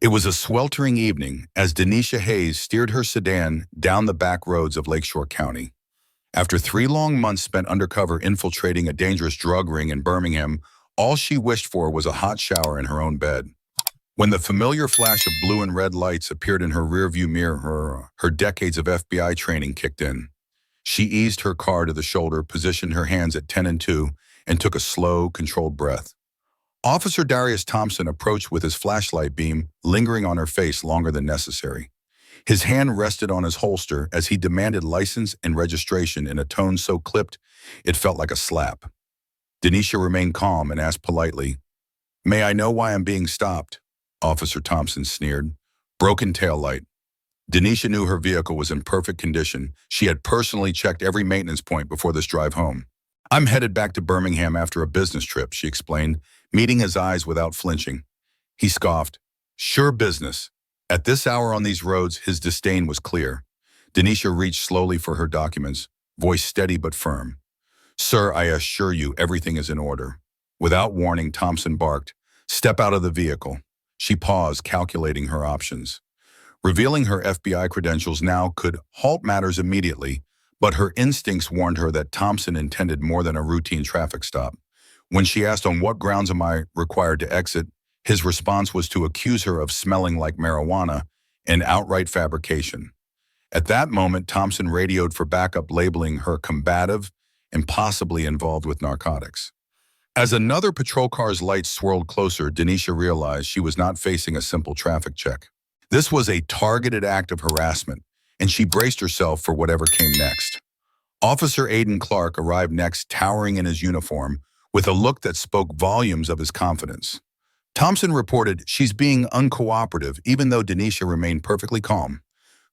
It was a sweltering evening as Denisha Hayes steered her sedan down the back roads of Lakeshore County. After 3 long months spent undercover infiltrating a dangerous drug ring in Birmingham, all she wished for was a hot shower in her own bed. When the familiar flash of blue and red lights appeared in her rearview mirror, her decades of FBI training kicked in. She eased her car to the shoulder, positioned her hands at 10 and 2, and took a slow, controlled breath. Officer Darius Thompson approached with his flashlight beam, lingering on her face longer than necessary. His hand rested on his holster as he demanded license and registration in a tone so clipped it felt like a slap. Denisha remained calm and asked politely, "May I know why I'm being stopped?" Officer Thompson sneered. "Broken taillight." Denisha knew her vehicle was in perfect condition. She had personally checked every maintenance point before this drive home. "I'm headed back to Birmingham after a business trip," she explained, meeting his eyes without flinching. He scoffed. "Sure business." At this hour on these roads, his disdain was clear. Denisha reached slowly for her documents, voice steady but firm. "Sir, I assure you everything is in order." Without warning, Thompson barked, "Step out of the vehicle." She paused, calculating her options. Revealing her FBI credentials now could halt matters immediately, but her instincts warned her that Thompson intended more than a routine traffic stop. When she asked, "On what grounds am I required to exit?" his response was to accuse her of smelling like marijuana, an outright fabrication. At that moment, Thompson radioed for backup, labeling her combative and possibly involved with narcotics. As another patrol car's lights swirled closer, Denisha realized she was not facing a simple traffic check. This was a targeted act of harassment, and she braced herself for whatever came next. Officer Aiden Clark arrived next, towering in his uniform, with a look that spoke volumes of his confidence. Thompson reported, "She's being uncooperative," even though Denisha remained perfectly calm.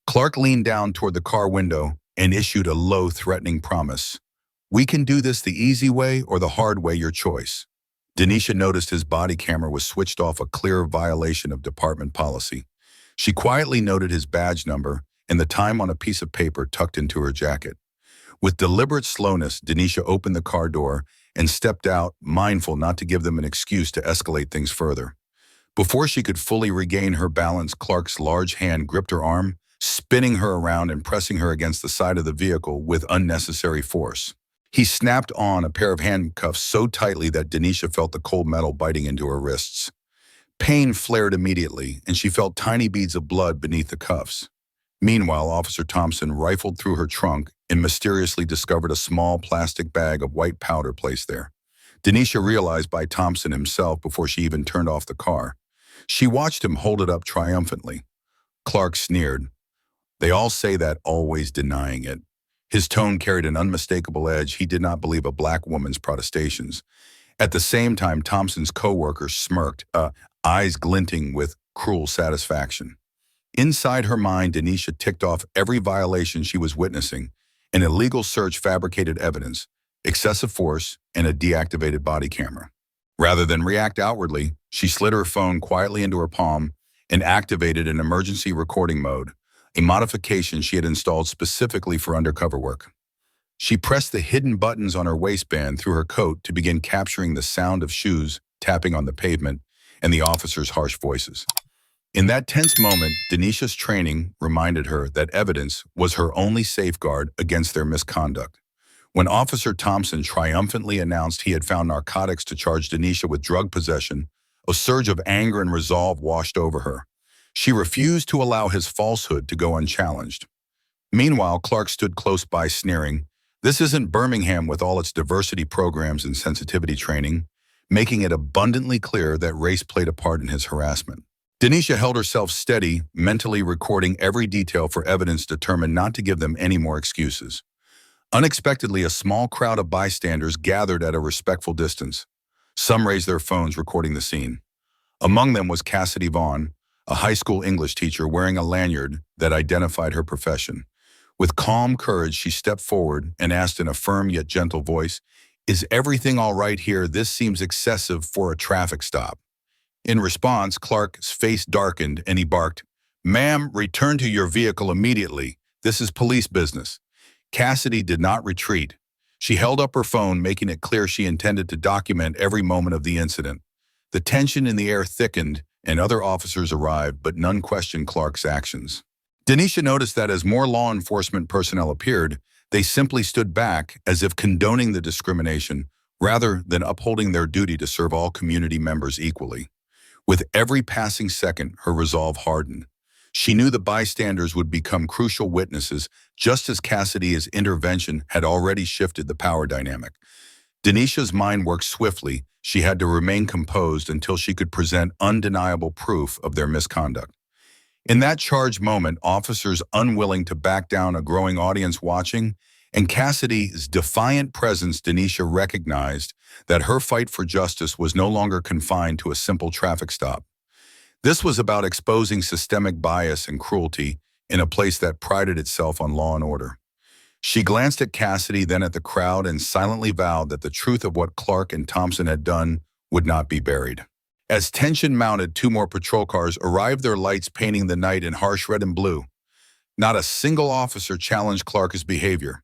Clark leaned down toward the car window and issued a low, threatening promise. "We can do this the easy way or the hard way, your choice." Denisha noticed his body camera was switched off, a clear violation of department policy. She quietly noted his badge number and the time on a piece of paper tucked into her jacket. With deliberate slowness, Denisha opened the car door and stepped out, mindful not to give them an excuse to escalate things further. Before she could fully regain her balance, Clark's large hand gripped her arm, spinning her around and pressing her against the side of the vehicle with unnecessary force. He snapped on a pair of handcuffs so tightly that Denisha felt the cold metal biting into her wrists. Pain flared immediately, and she felt tiny beads of blood beneath the cuffs. Meanwhile, Officer Thompson rifled through her trunk and mysteriously discovered a small plastic bag of white powder placed there. Denisha realized by Thompson himself before she even turned off the car. She watched him hold it up triumphantly. Clark sneered. "They all say that, always denying it." His tone carried an unmistakable edge. He did not believe a black woman's protestations. At the same time, Thompson's co-worker smirked, eyes glinting with cruel satisfaction. Inside her mind, Denisha ticked off every violation she was witnessing: an illegal search, fabricated evidence, excessive force, and a deactivated body camera. Rather than react outwardly, she slid her phone quietly into her palm and activated an emergency recording mode, a modification she had installed specifically for undercover work. She pressed the hidden buttons on her waistband through her coat to begin capturing the sound of shoes tapping on the pavement and the officers' harsh voices. In that tense moment, Denisha's training reminded her that evidence was her only safeguard against their misconduct. When Officer Thompson triumphantly announced he had found narcotics to charge Denisha with drug possession, a surge of anger and resolve washed over her. She refused to allow his falsehood to go unchallenged. Meanwhile, Clark stood close by, sneering. This isn't Birmingham with all its diversity programs and sensitivity training, making it abundantly clear that race played a part in his harassment. Denisha held herself steady, mentally recording every detail for evidence, determined not to give them any more excuses. Unexpectedly, a small crowd of bystanders gathered at a respectful distance. Some raised their phones, recording the scene. Among them was Cassidy Vaughn, a high school English teacher wearing a lanyard that identified her profession. With calm courage, she stepped forward and asked in a firm yet gentle voice, "Is everything all right here? This seems excessive for a traffic stop." In response, Clark's face darkened and he barked, "Ma'am, return to your vehicle immediately. This is police business." Cassidy did not retreat. She held up her phone, making it clear she intended to document every moment of the incident. The tension in the air thickened and other officers arrived, but none questioned Clark's actions. Denisha noticed that as more law enforcement personnel appeared, they simply stood back as if condoning the discrimination rather than upholding their duty to serve all community members equally. With every passing second, her resolve hardened. She knew the bystanders would become crucial witnesses, just as Cassidy's intervention had already shifted the power dynamic. Denisha's mind worked swiftly. She had to remain composed until she could present undeniable proof of their misconduct. In that charged moment, officers unwilling to back down, a growing audience watching, and Cassidy's defiant presence, Denisha recognized that her fight for justice was no longer confined to a simple traffic stop. This was about exposing systemic bias and cruelty in a place that prided itself on law and order. She glanced at Cassidy, then at the crowd, and silently vowed that the truth of what Clark and Thompson had done would not be buried. As tension mounted, two more patrol cars arrived, their lights painting the night in harsh red and blue. Not a single officer challenged Clark's behavior.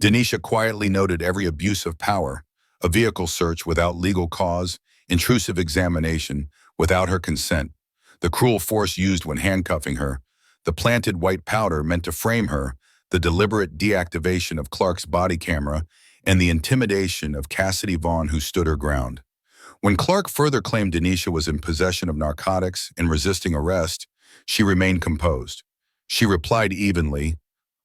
Denisha quietly noted every abuse of power: a vehicle search without legal cause, intrusive examination without her consent, the cruel force used when handcuffing her, the planted white powder meant to frame her, the deliberate deactivation of Clark's body camera, and the intimidation of Cassidy Vaughn, who stood her ground. When Clark further claimed Denisha was in possession of narcotics and resisting arrest, she remained composed. She replied evenly,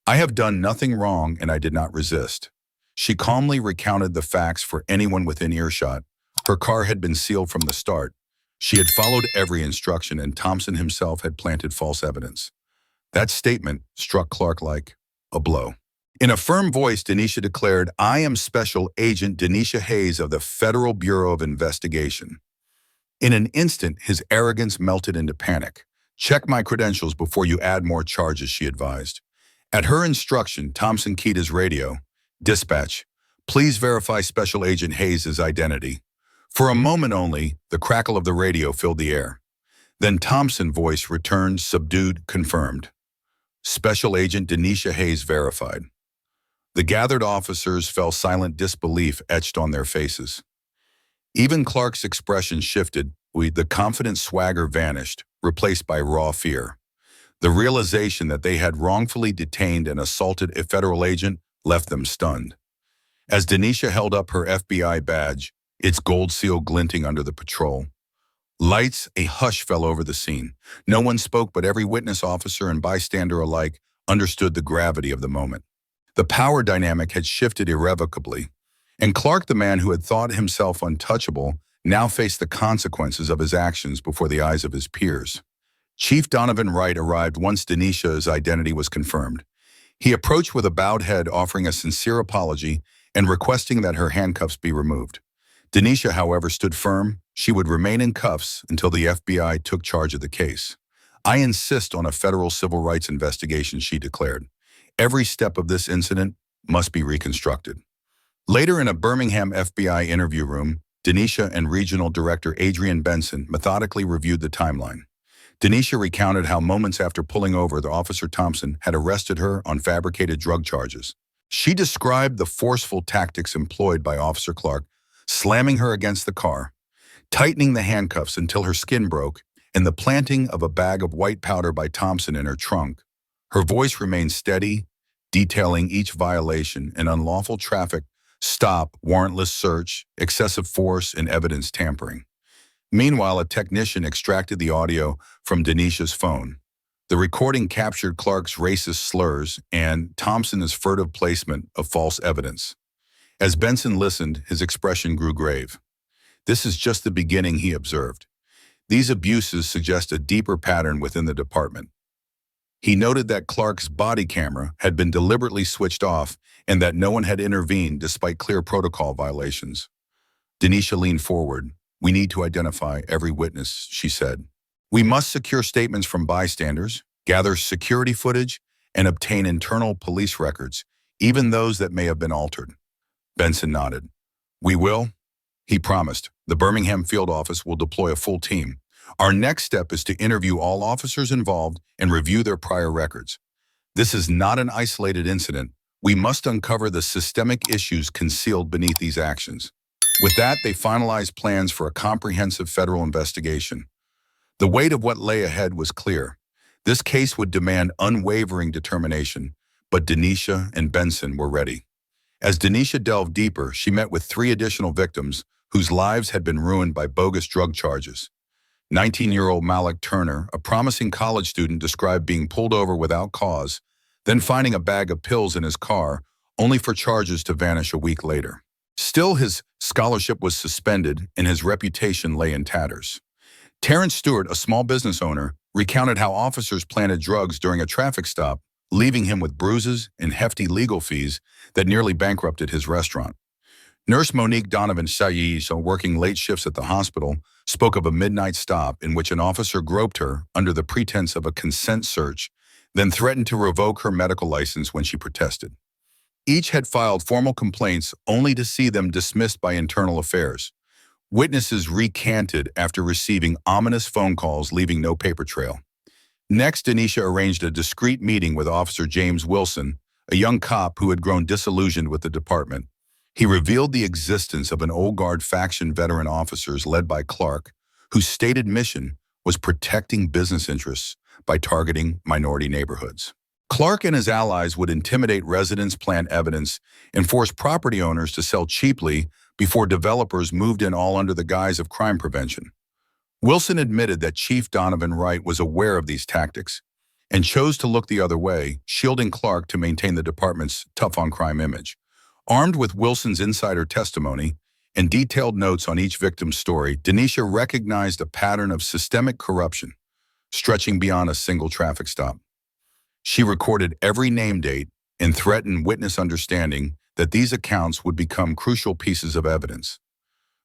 "I have done nothing wrong and I did not resist." She calmly recounted the facts for anyone within earshot. Her car had been sealed from the start. She had followed every instruction, and Thompson himself had planted false evidence. That statement struck Clark like a blow. In a firm voice, Denisha declared, "I am Special Agent Denisha Hayes of the Federal Bureau of Investigation." In an instant, his arrogance melted into panic. "Check my credentials before you add more charges," she advised. At her instruction, Thompson keyed his radio. "Dispatch, please verify Special Agent Hayes' identity." For a moment only, the crackle of the radio filled the air. Then Thompson's voice returned, subdued, confirmed. "Special Agent Denisha Hayes verified." The gathered officers felt silent disbelief etched on their faces. Even Clark's expression shifted. The confident swagger vanished, replaced by raw fear. The realization that they had wrongfully detained and assaulted a federal agent left them stunned. As Denisha held up her FBI badge, its gold seal glinting under the patrol lights, a hush fell over the scene. No one spoke, but every witness, officer, and bystander alike understood the gravity of the moment. The power dynamic had shifted irrevocably, and Clark, the man who had thought himself untouchable, now faced the consequences of his actions before the eyes of his peers. Chief Donovan Wright arrived once Denisha's identity was confirmed. He approached with a bowed head, offering a sincere apology and requesting that her handcuffs be removed. Denisha, however, stood firm. She would remain in cuffs until the FBI took charge of the case. "I insist on a federal civil rights investigation," she declared. "Every step of this incident must be reconstructed." Later, in a Birmingham FBI interview room, Denisha and Regional Director Adrian Benson methodically reviewed the timeline. Denisha recounted how moments after pulling over, the Officer Thompson had arrested her on fabricated drug charges. She described the forceful tactics employed by Officer Clark, slamming her against the car, tightening the handcuffs until her skin broke, and the planting of a bag of white powder by Thompson in her trunk. Her voice remained steady, detailing each violation: an unlawful traffic stop, warrantless search, excessive force, and evidence tampering. Meanwhile, a technician extracted the audio from Denisha's phone. The recording captured Clark's racist slurs and Thompson's furtive placement of false evidence. As Benson listened, his expression grew grave. "This is just the beginning," he observed. "These abuses suggest a deeper pattern within the department." He noted that Clark's body camera had been deliberately switched off and that no one had intervened despite clear protocol violations. Denisha leaned forward. "We need to identify every witness," she said. "We must secure statements from bystanders, gather security footage, and obtain internal police records, even those that may have been altered." Benson nodded. "We will," he promised. "The Birmingham field office will deploy a full team. Our next step is to interview all officers involved and review their prior records. This is not an isolated incident. We must uncover the systemic issues concealed beneath these actions." With that, they finalized plans for a comprehensive federal investigation. The weight of what lay ahead was clear. This case would demand unwavering determination, but Denisha and Benson were ready. As Denisha delved deeper, she met with three additional victims whose lives had been ruined by bogus drug charges. 19-year-old Malik Turner, a promising college student, described being pulled over without cause, then finding a bag of pills in his car, only for charges to vanish a week later. Still, his scholarship was suspended and his reputation lay in tatters. Terrence Stewart, a small business owner, recounted how officers planted drugs during a traffic stop, leaving him with bruises and hefty legal fees that nearly bankrupted his restaurant. Nurse Monique Donovan Sayes, working late shifts at the hospital, spoke of a midnight stop in which an officer groped her under the pretense of a consent search, then threatened to revoke her medical license when she protested. Each had filed formal complaints only to see them dismissed by internal affairs. Witnesses recanted after receiving ominous phone calls leaving no paper trail. Next, Denisha arranged a discreet meeting with Officer James Wilson, a young cop who had grown disillusioned with the department. He revealed the existence of an old guard faction veteran officers led by Clark, whose stated mission was protecting business interests by targeting minority neighborhoods. Clark and his allies would intimidate residents, plant evidence, and force property owners to sell cheaply before developers moved in, all under the guise of crime prevention. Wilson admitted that Chief Donovan Wright was aware of these tactics and chose to look the other way, shielding Clark to maintain the department's tough-on-crime image. Armed with Wilson's insider testimony and detailed notes on each victim's story, Denisha recognized a pattern of systemic corruption stretching beyond a single traffic stop. She recorded every name date and threatened witness understanding that these accounts would become crucial pieces of evidence.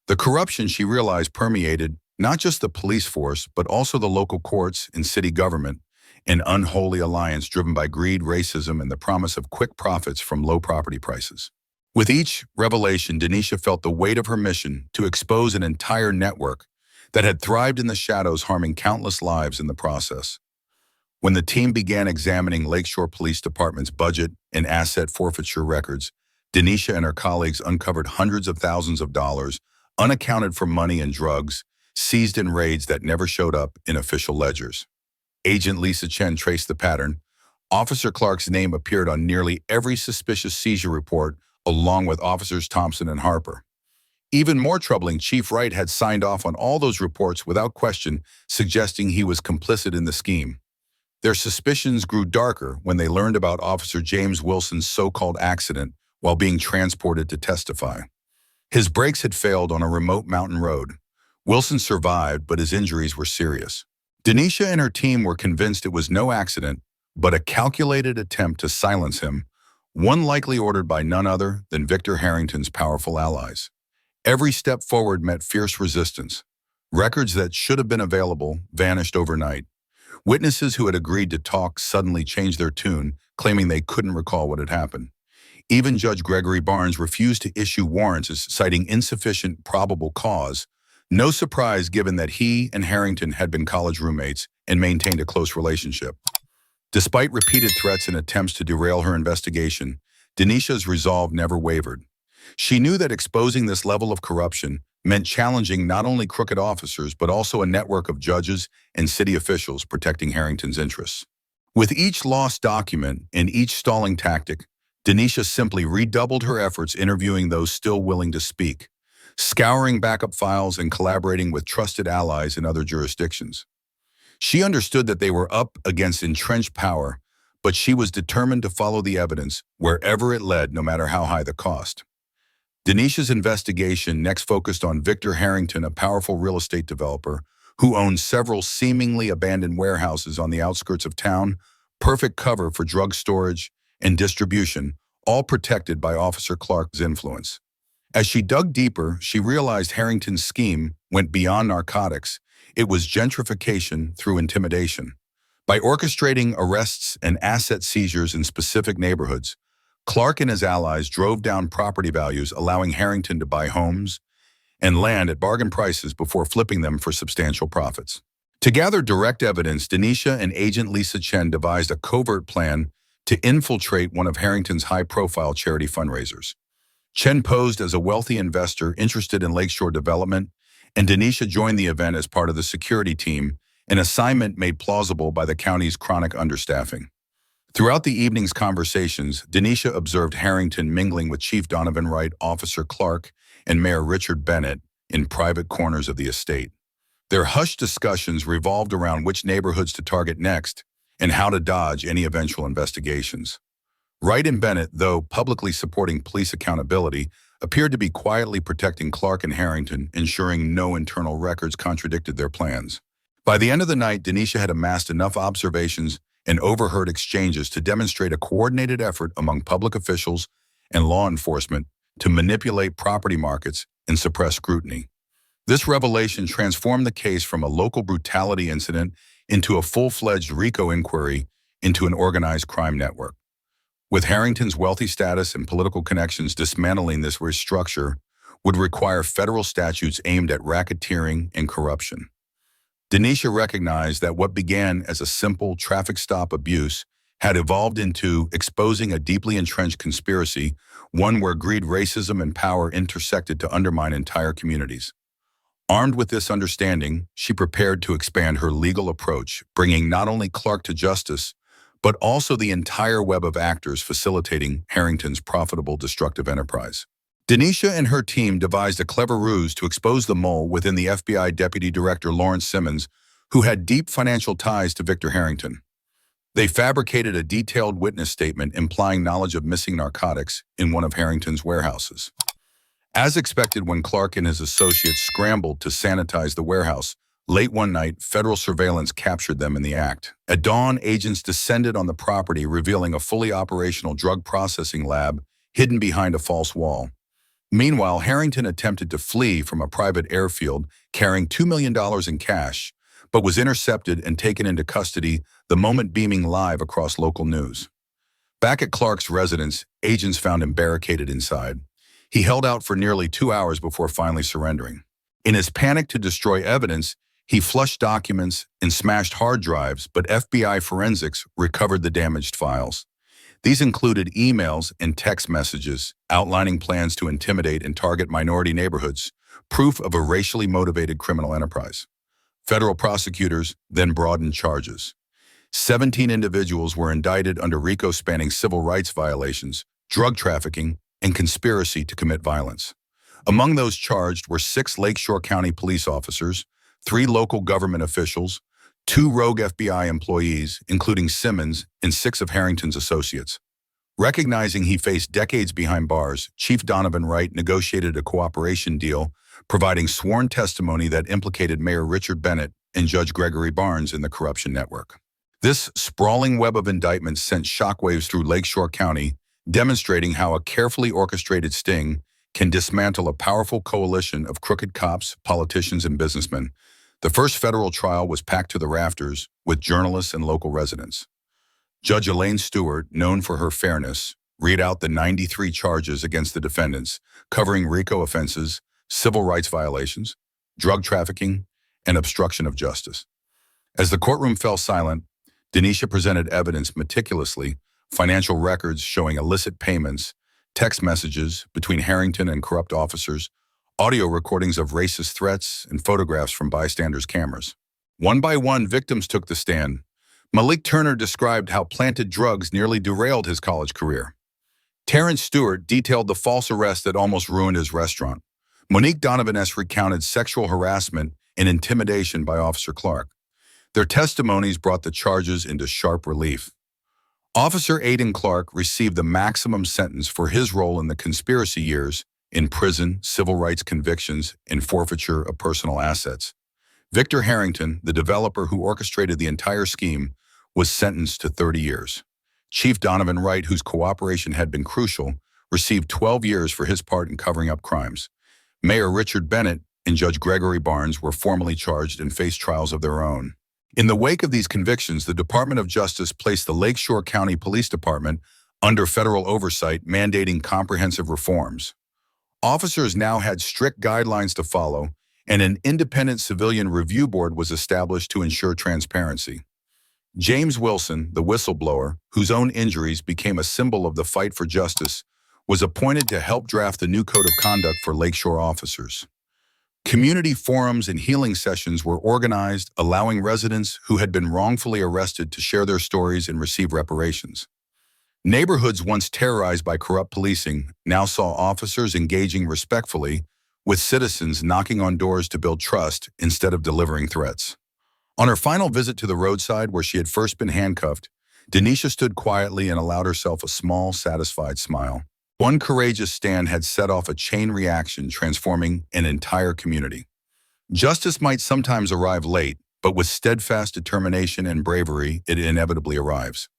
The corruption, she realized, permeated not just the police force, but also the local courts and city government, an unholy alliance driven by greed, racism, and the promise of quick profits from low property prices. With each revelation, Denisha felt the weight of her mission to expose an entire network that had thrived in the shadows, harming countless lives in the process. When the team began examining Lakeshore Police Department's budget and asset forfeiture records, Denisha and her colleagues uncovered hundreds of thousands of dollars unaccounted for money and drugs seized in raids that never showed up in official ledgers. Agent Lisa Chen traced the pattern. Officer Clark's name appeared on nearly every suspicious seizure report, along with Officers Thompson and Harper. Even more troubling, Chief Wright had signed off on all those reports without question, suggesting he was complicit in the scheme. Their suspicions grew darker when they learned about Officer James Wilson's so-called accident while being transported to testify. His brakes had failed on a remote mountain road. Wilson survived, but his injuries were serious. Denisha and her team were convinced it was no accident, but a calculated attempt to silence him, one likely ordered by none other than Victor Harrington's powerful allies. Every step forward met fierce resistance. Records that should have been available vanished overnight. Witnesses who had agreed to talk suddenly changed their tune, claiming they couldn't recall what had happened. Even Judge Gregory Barnes refused to issue warrants, citing insufficient probable cause. No surprise, given that he and Harrington had been college roommates and maintained a close relationship. Despite repeated threats and attempts to derail her investigation, Denisha's resolve never wavered. She knew that exposing this level of corruption meant challenging not only crooked officers, but also a network of judges and city officials protecting Harrington's interests. With each lost document and each stalling tactic, Denisha simply redoubled her efforts, interviewing those still willing to speak, scouring backup files and collaborating with trusted allies in other jurisdictions. She understood that they were up against entrenched power, but she was determined to follow the evidence wherever it led, no matter how high the cost. Denisha's investigation next focused on Victor Harrington, a powerful real estate developer who owned several seemingly abandoned warehouses on the outskirts of town, perfect cover for drug storage and distribution, all protected by Officer Clark's influence. As she dug deeper, she realized Harrington's scheme went beyond narcotics. It was gentrification through intimidation. By orchestrating arrests and asset seizures in specific neighborhoods, Clark and his allies drove down property values, allowing Harrington to buy homes and land at bargain prices before flipping them for substantial profits. To gather direct evidence, Denisha and Agent Lisa Chen devised a covert plan to infiltrate one of Harrington's high-profile charity fundraisers. Chen posed as a wealthy investor interested in lakeshore development, and Denisha joined the event as part of the security team an assignment made plausible by the county's chronic understaffing. Throughout the evening's conversations, Denisha observed Harrington mingling with Chief Donovan Wright, Officer Clark, and Mayor Richard Bennett in private corners of the estate. Their hushed discussions revolved around which neighborhoods to target next and how to dodge any eventual investigations. Wright and Bennett, though publicly supporting police accountability, appeared to be quietly protecting Clark and Harrington, ensuring no internal records contradicted their plans. By the end of the night, Denisha had amassed enough observations and overheard exchanges to demonstrate a coordinated effort among public officials and law enforcement to manipulate property markets and suppress scrutiny. This revelation transformed the case from a local brutality incident into a full-fledged RICO inquiry into an organized crime network. With Harrington's wealthy status and political connections, dismantling this restructure would require federal statutes aimed at racketeering and corruption. Denisha recognized that what began as a simple traffic stop abuse had evolved into exposing a deeply entrenched conspiracy, one where greed, racism, and power intersected to undermine entire communities. Armed with this understanding, she prepared to expand her legal approach, bringing not only Clark to justice, but also the entire web of actors facilitating Harrington's profitable, destructive enterprise. Denisha and her team devised a clever ruse to expose the mole within the FBI Deputy Director Lawrence Simmons, who had deep financial ties to Victor Harrington. They fabricated a detailed witness statement implying knowledge of missing narcotics in one of Harrington's warehouses. As expected, when Clark and his associates scrambled to sanitize the warehouse, late one night, federal surveillance captured them in the act. At dawn, agents descended on the property, revealing a fully operational drug processing lab hidden behind a false wall. Meanwhile, Harrington attempted to flee from a private airfield carrying $2 million in cash, but was intercepted and taken into custody the moment beaming live across local news. Back at Clark's residence, agents found him barricaded inside. He held out for nearly 2 hours before finally surrendering. In his panic to destroy evidence, he flushed documents and smashed hard drives, but FBI forensics recovered the damaged files. These included emails and text messages outlining plans to intimidate and target minority neighborhoods, proof of a racially motivated criminal enterprise. Federal prosecutors then broadened charges. 17 individuals were indicted under RICO spanning civil rights violations, drug trafficking, and conspiracy to commit violence. Among those charged were 6 Lakeshore County police officers, 3 local government officials, 2 rogue FBI employees, including Simmons, and 6 of Harrington's associates. Recognizing he faced decades behind bars, Chief Donovan Wright negotiated a cooperation deal, providing sworn testimony that implicated Mayor Richard Bennett and Judge Gregory Barnes in the corruption network. This sprawling web of indictments sent shockwaves through Lakeshore County, demonstrating how a carefully orchestrated sting can dismantle a powerful coalition of crooked cops, politicians, and businessmen. The first federal trial was packed to the rafters with journalists and local residents. Judge Elaine Stewart, known for her fairness, read out the 93 charges against the defendants, covering RICO offenses, civil rights violations, drug trafficking, and obstruction of justice. As the courtroom fell silent, Denisha presented evidence meticulously, financial records showing illicit payments, text messages between Harrington and corrupt officers, audio recordings of racist threats, and photographs from bystanders' cameras. One by one, victims took the stand. Malik Turner described how planted drugs nearly derailed his college career. Terrence Stewart detailed the false arrest that almost ruined his restaurant. Monique Donovan recounted sexual harassment and intimidation by Officer Clark. Their testimonies brought the charges into sharp relief. Officer Aidan Clark received the maximum sentence for his role in the conspiracy years in prison, civil rights convictions, and forfeiture of personal assets. Victor Harrington, the developer who orchestrated the entire scheme, was sentenced to 30 years. Chief Donovan Wright, whose cooperation had been crucial, received 12 years for his part in covering up crimes. Mayor Richard Bennett and Judge Gregory Barnes were formally charged and faced trials of their own. In the wake of these convictions, the Department of Justice placed the Lakeshore County Police Department under federal oversight, mandating comprehensive reforms. Officers now had strict guidelines to follow, and an independent civilian review board was established to ensure transparency. James Wilson, the whistleblower, whose own injuries became a symbol of the fight for justice, was appointed to help draft the new code of conduct for Lakeshore officers. Community forums and healing sessions were organized, allowing residents who had been wrongfully arrested to share their stories and receive reparations. Neighborhoods once terrorized by corrupt policing now saw officers engaging respectfully, with citizens knocking on doors to build trust instead of delivering threats. On her final visit to the roadside where she had first been handcuffed, Denisha stood quietly and allowed herself a small, satisfied smile. One courageous stand had set off a chain reaction, transforming an entire community. Justice might sometimes arrive late, but with steadfast determination and bravery, it inevitably arrives.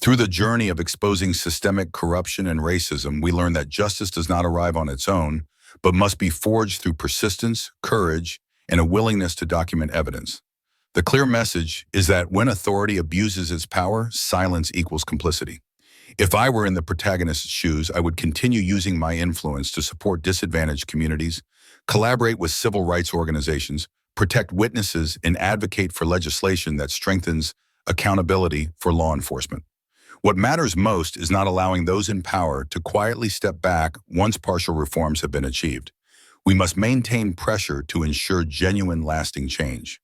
Through the journey of exposing systemic corruption and racism, we learn that justice does not arrive on its own, but must be forged through persistence, courage, and a willingness to document evidence. The clear message is that when authority abuses its power, silence equals complicity. If I were in the protagonist's shoes, I would continue using my influence to support disadvantaged communities, collaborate with civil rights organizations, protect witnesses, and advocate for legislation that strengthens accountability for law enforcement. What matters most is not allowing those in power to quietly step back once partial reforms have been achieved. We must maintain pressure to ensure genuine, lasting change.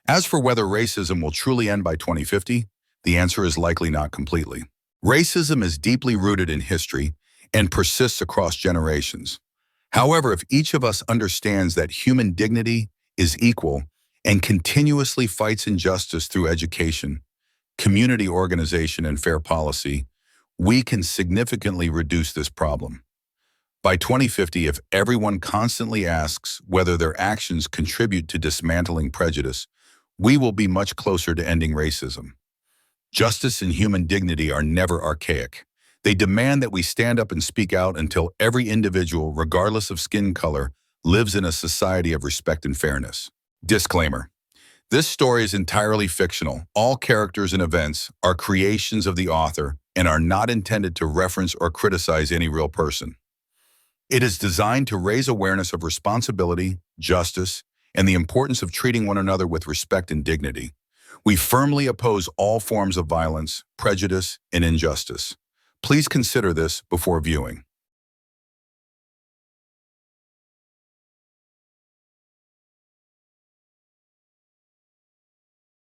As for whether racism will truly end by 2050, the answer is likely not completely. Racism is deeply rooted in history and persists across generations. However, if each of us understands that human dignity is equal and continuously fights injustice through education, community organization, and fair policy, we can significantly reduce this problem. By 2050, if everyone constantly asks whether their actions contribute to dismantling prejudice, we will be much closer to ending racism. Justice and human dignity are never archaic. They demand that we stand up and speak out until every individual, regardless of skin color, lives in a society of respect and fairness. Disclaimer: this story is entirely fictional. All characters and events are creations of the author and are not intended to reference or criticize any real person. It is designed to raise awareness of responsibility, justice, and the importance of treating one another with respect and dignity. We firmly oppose all forms of violence, prejudice, and injustice. Please consider this before viewing.